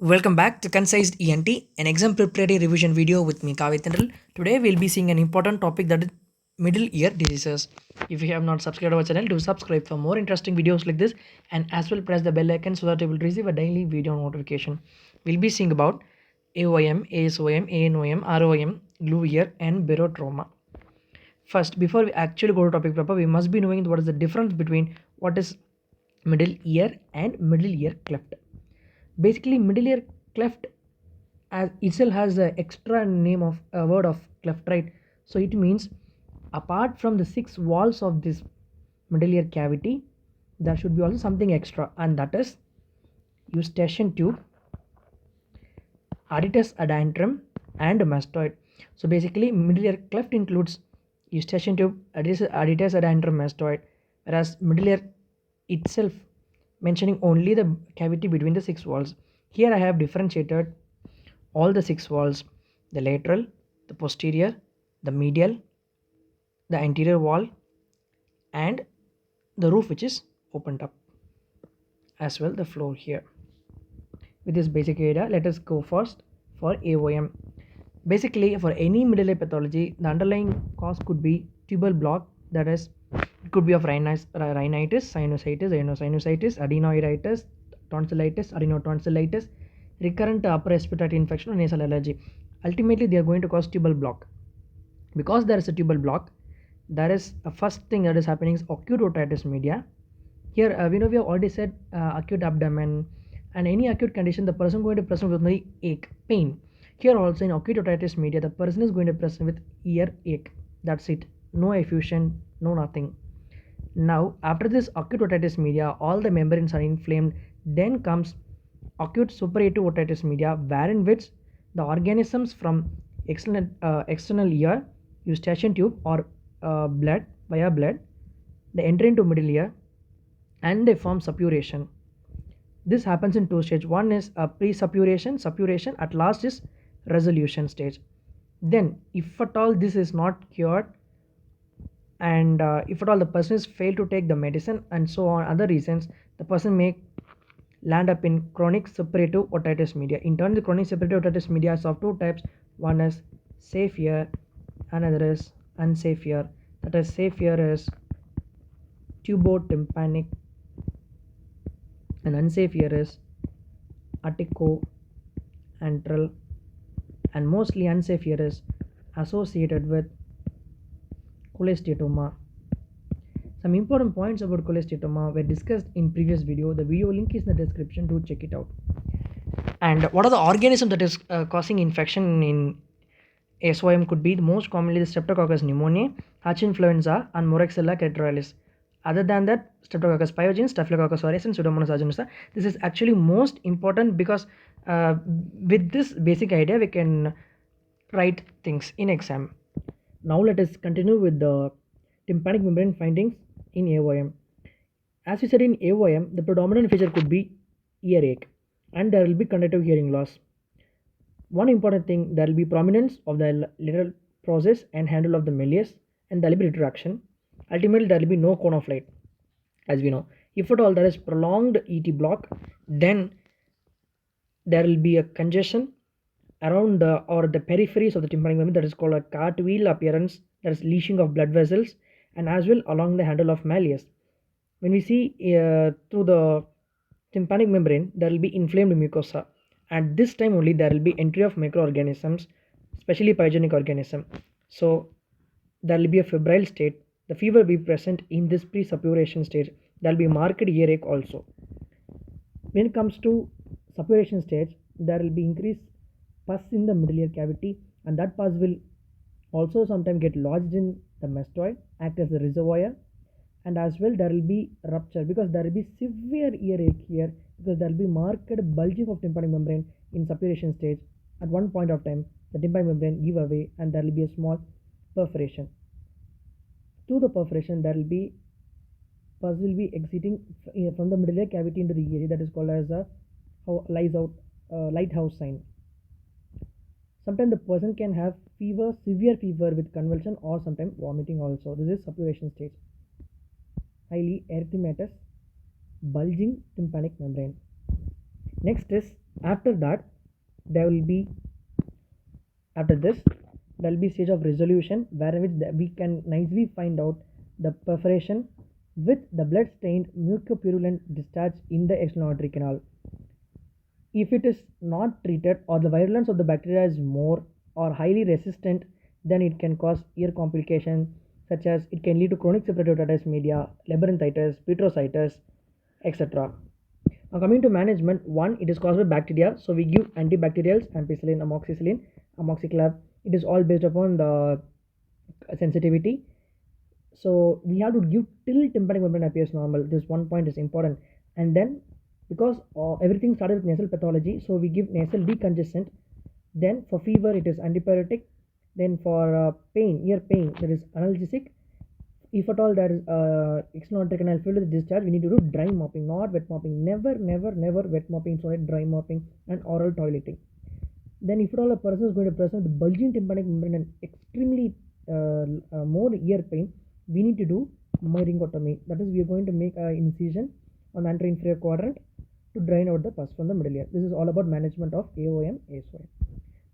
Welcome back to Concised ENT, an exam preparatory revision video with me, Kavitendral. Today we'll be seeing an important topic that is middle ear diseases. If you have not subscribed our channel, do subscribe for more interesting videos like this and as well press the bell icon so that you will receive a daily video notification. We'll be seeing about AOM, ASOM, ANOM, ROM, glue ear and barotrauma. First, before we actually go to topic proper, we must be knowing what is the difference between what is middle ear and middle ear cleft. Basically, middle ear cleft as itself has the extra name of a word of cleft, right? So it means apart from the six walls of this middle ear cavity, there should be also something extra, and that is eustachian tube, adytus adyntrum, and mastoid. So basically, middle ear cleft includes eustachian tube, adytus adyntrum, mastoid, whereas middle ear itself mentioning only the cavity between the six walls. Here I have differentiated all the six walls: the lateral, the posterior, the medial, the anterior wall, and the roof which is opened up, as well the floor here. With this basic idea, let us go first for AOM. Basically, for any middle ear pathology, the underlying cause could be tubal block, that is, it could be of rhinitis, sinusitis, rhinosinusitis, adenoiditis, tonsillitis, adenotonsillitis, recurrent upper respiratory infection, or nasal allergy. Ultimately, they are going to cause tubal block. Because there is a tubal block, there is a first thing that is happening is acute otitis media. Here, we have already said acute abdomen, and any acute condition, the person going to present with the ache, pain. Here also in acute otitis media, the person is going to present with ear ache. That's it. No effusion, no nothing. Now, after this acute otitis media, all the membranes are inflamed. Then comes acute suppurative otitis media, wherein which the organisms from external ear, eustachian tube, or blood via blood, they enter into middle ear and they form suppuration. This happens in two stages. One is pre-suppuration, suppuration. At last is resolution stage. Then, if at all this is not cured, and if at all the person is failed to take the medicine and so on other reasons, the person may land up in chronic suppurative otitis media. In turn, the chronic suppurative otitis media is of two types. One is safe ear, another is unsafe ear. That is, safe ear is tubotympanic and unsafe ear is atticoantral, and mostly unsafe ear is associated with cholesteatoma. Some important points about cholesteatoma were discussed in previous video. The video link is in the description. Do check it out. And what are the organisms that is causing infection in SOM could be the most commonly the Streptococcus pneumoniae, H. influenza, and Moraxella catarrhalis. Other than that, Streptococcus pyogenes, Staphylococcus aureus, and Pseudomonas aeruginosa. This is actually most important because with this basic idea, we can write things in exam. Now let us continue with the tympanic membrane findings in AOM. As we said in AOM, the predominant feature could be earache, and there will be conductive hearing loss. One important thing, there will be prominence of the lateral process and handle of the malleus, and there will be retraction. Ultimately, there will be no cone of light, as we know. If at all there is prolonged ET block, then there will be a congestion around the or the peripheries of the tympanic membrane, that is called a cartwheel appearance, that is leashing of blood vessels, and as well along the handle of malleus. When we see through the tympanic membrane, there will be inflamed mucosa. At this time only there will be entry of microorganisms, especially pyogenic organism. So there will be a febrile state. The fever will be present in this pre-suppuration stage. There will be marked earache also. When it comes to suppuration stage, there will be increased pus in the middle ear cavity, and that pus will also sometimes get lodged in the mastoid, act as a reservoir, and as well there will be rupture because there will be severe earache here because there will be marked bulging of tympanic membrane in suppuration stage. At one point of time, the tympanic membrane give away and there will be a small perforation. To the perforation, there will be pus will be exiting from the middle ear cavity into the ear. That is called as a lighthouse sign. Sometimes the person can have fever, severe fever with convulsion, or sometimes vomiting also. This is suppuration stage. Highly erythematous, bulging tympanic membrane. Next is after that there will be after this there will be stage of resolution where which we can nicely find out the perforation with the blood stained mucopurulent discharge in the external auditory canal. If it is not treated or the virulence of the bacteria is more or highly resistant, then it can cause ear complications such as it can lead to chronic separative otitis media, labyrinthitis, petrositis, etc. Now coming to management, one, it is caused by bacteria, so we give antibacterials, ampicillin, amoxicillin, amoxiclav. It is all based upon the sensitivity. So we have to give till tympanic membrane appears normal. This one point is important. And then because everything started with nasal pathology, so we give nasal decongestant. Then for fever, it is antipyretic. Then for pain, ear pain, there is analgesic. If at all there is external canal filled with discharge, we need to do dry mopping, not wet mopping. Never, never, never wet mopping. So dry mopping and oral toileting. Then if at all a person is going to present with bulging tympanic membrane and extremely more ear pain, we need to do myringotomy. That is, we are going to make an incision on the anterior quadrant to drain out the pus from the middle ear. This is all about management of AOM, ASOM.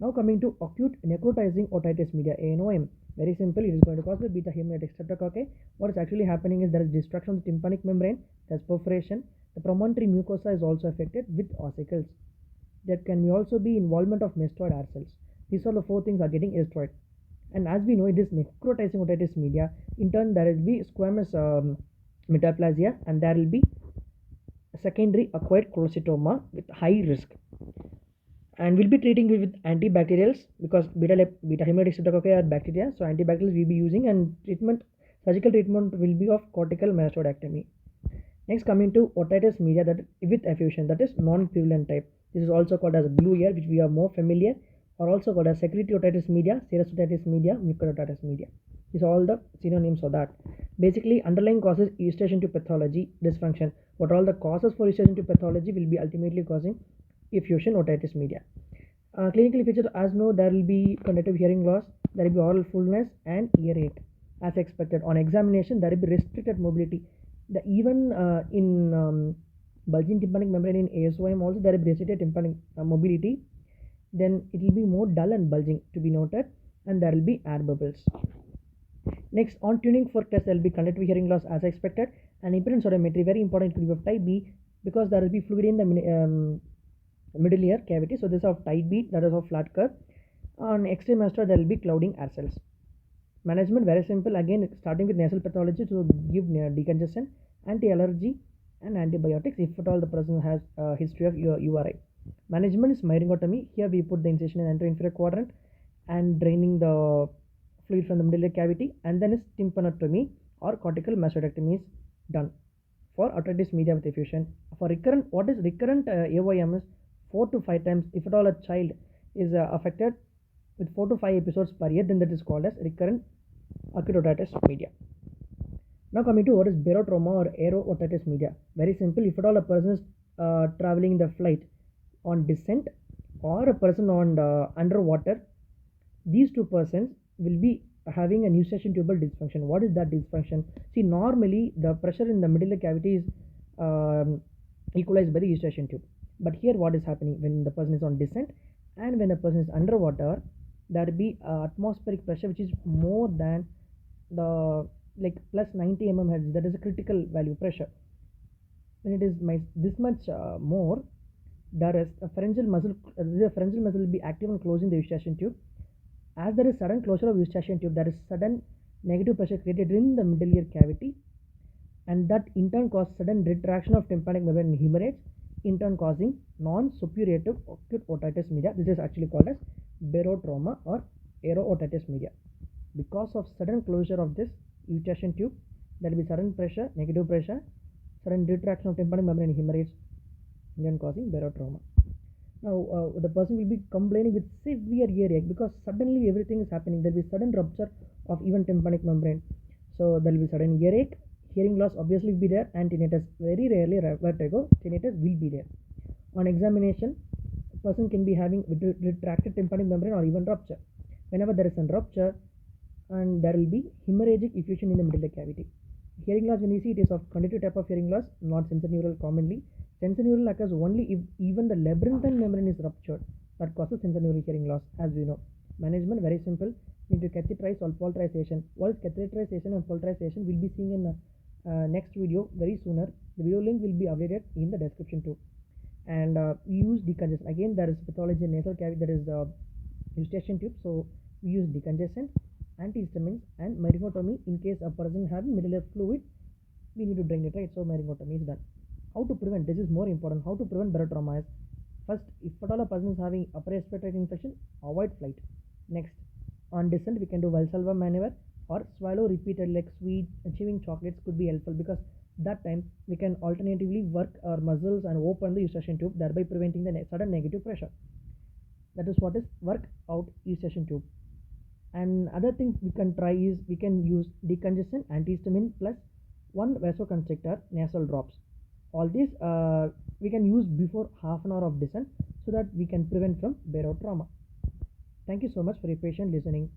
Now coming to acute necrotizing otitis media, ANOM. Very simple, it is going to cause the beta hemolytic streptococci. What is actually happening is there is destruction of the tympanic membrane, there is perforation. The promontory mucosa is also affected with ossicles. There can also be involvement of mastoid hair cells. These are the four things are getting destroyed. And as we know, it is necrotizing otitis media. In turn, there will be squamous metaplasia, and there will be secondary acquired cholesteatoma with high risk. And we'll be treating it with antibacterials because beta hemolytic streptococci are bacteria. So antibacterials we'll be using, and surgical treatment will be of cortical mastoidectomy. Next, coming to otitis media that with effusion, that is non-purulent type. This is also called as blue ear, which we are more familiar, or also called as secretory otitis media, serous otitis media, mucoral otitis media. These are all the synonyms for that. Basically, underlying causes eustachian tube pathology dysfunction. What are all the causes for eustachian tube pathology will be ultimately causing effusion otitis media. Clinically featured, as know, there will be conductive hearing loss, there will be oral fullness and earache. As expected, on examination, there will be restricted mobility. Even in bulging tympanic membrane in ASOM also there will be restricted tympanic mobility. Then it will be more dull and bulging to be noted, and there will be air bubbles. Next, on tuning for test, there will be conductive hearing loss as expected, and impedance audiometry, very important to be of type B because there will be fluid in the middle ear cavity. So this is of type B, that is of flat curve. On extreme mastoid, there will be clouding air cells. Management very simple, again starting with nasal pathology to give decongestion, anti-allergy and antibiotics if at all the person has a history of URI. Management is myringotomy. Here we put the incision in anterior quadrant and draining the fluid from the middle ear cavity, and then is tympanotomy or cortical mastoidectomy is done for otitis media with effusion. For recurrent, what is recurrent AOM is 4 to 5 times. If at all a child is affected with 4 to 5 episodes per year, then that is called as recurrent acute otitis media. Now coming to what is barotrauma or aero-otitis media. Very simple, if at all a person is traveling in the flight on descent or a person on underwater, these two persons will be having an eustachian tubal dysfunction. What is that dysfunction? See, normally the pressure in the middle cavity is equalized by the eustachian tube. But here what is happening when the person is on descent and when the person is underwater, there will be atmospheric pressure which is more than the like plus 90 mm, that is a critical value pressure. When it is this much more, there is a pharyngeal muscle. The pharyngeal muscle will be active on closing the eustachian tube. As there is sudden closure of eustachian tube, there is sudden negative pressure created in the middle ear cavity, and that in turn causes sudden retraction of tympanic membrane and hemorrhage, in turn causing non-suppurative acute otitis media. This is actually called as barotrauma or aero-otitis media. Because of sudden closure of this eustachian tube, there will be sudden pressure, negative pressure, sudden retraction of tympanic membrane and hemorrhage, then causing barotrauma. Now the person will be complaining with severe earache because suddenly everything is happening. There will be sudden rupture of even tympanic membrane. So there will be sudden earache, hearing loss obviously will be there, and tinnitus. Very rarely vertigo, tinnitus will be there. On examination, a person can be having retracted tympanic membrane or even rupture. Whenever there is a rupture, and there will be hemorrhagic effusion in the middle cavity. Hearing loss, when you see, it is of conductive type of hearing loss, not sensorineural commonly. Sensorineural occurs only if even the labyrinthine membrane is ruptured. That causes sensorineural hearing loss, as we know. Management very simple. We need to catheterize or polarization. What is catheterization and polarization? We'll be seeing in next video very sooner. The video link will be updated in the description too. And we use decongestant. Again, there is pathology in nasal cavity, that is the eustachian tube. So we use decongestant, antihistamines, and myringotomy in case a person having middle ear fluid. We need to drain it, right? So myringotomy is done. How to prevent? This is more important. How to prevent barotrauma is, first, if at all a person is having upper respiratory infection, avoid flight. Next, on descent, we can do Valsalva maneuver or swallow repeated, like sweet chewing chocolates could be helpful, because that time we can alternatively work our muscles and open the eustachian tube, thereby preventing the sudden negative pressure. That is what is work out eustachian tube. And other things we can try is we can use decongestant, antihistamine plus one vasoconstrictor nasal drops. All these we can use before half an hour of descent, so that we can prevent from barotrauma. Thank you so much for your patient listening.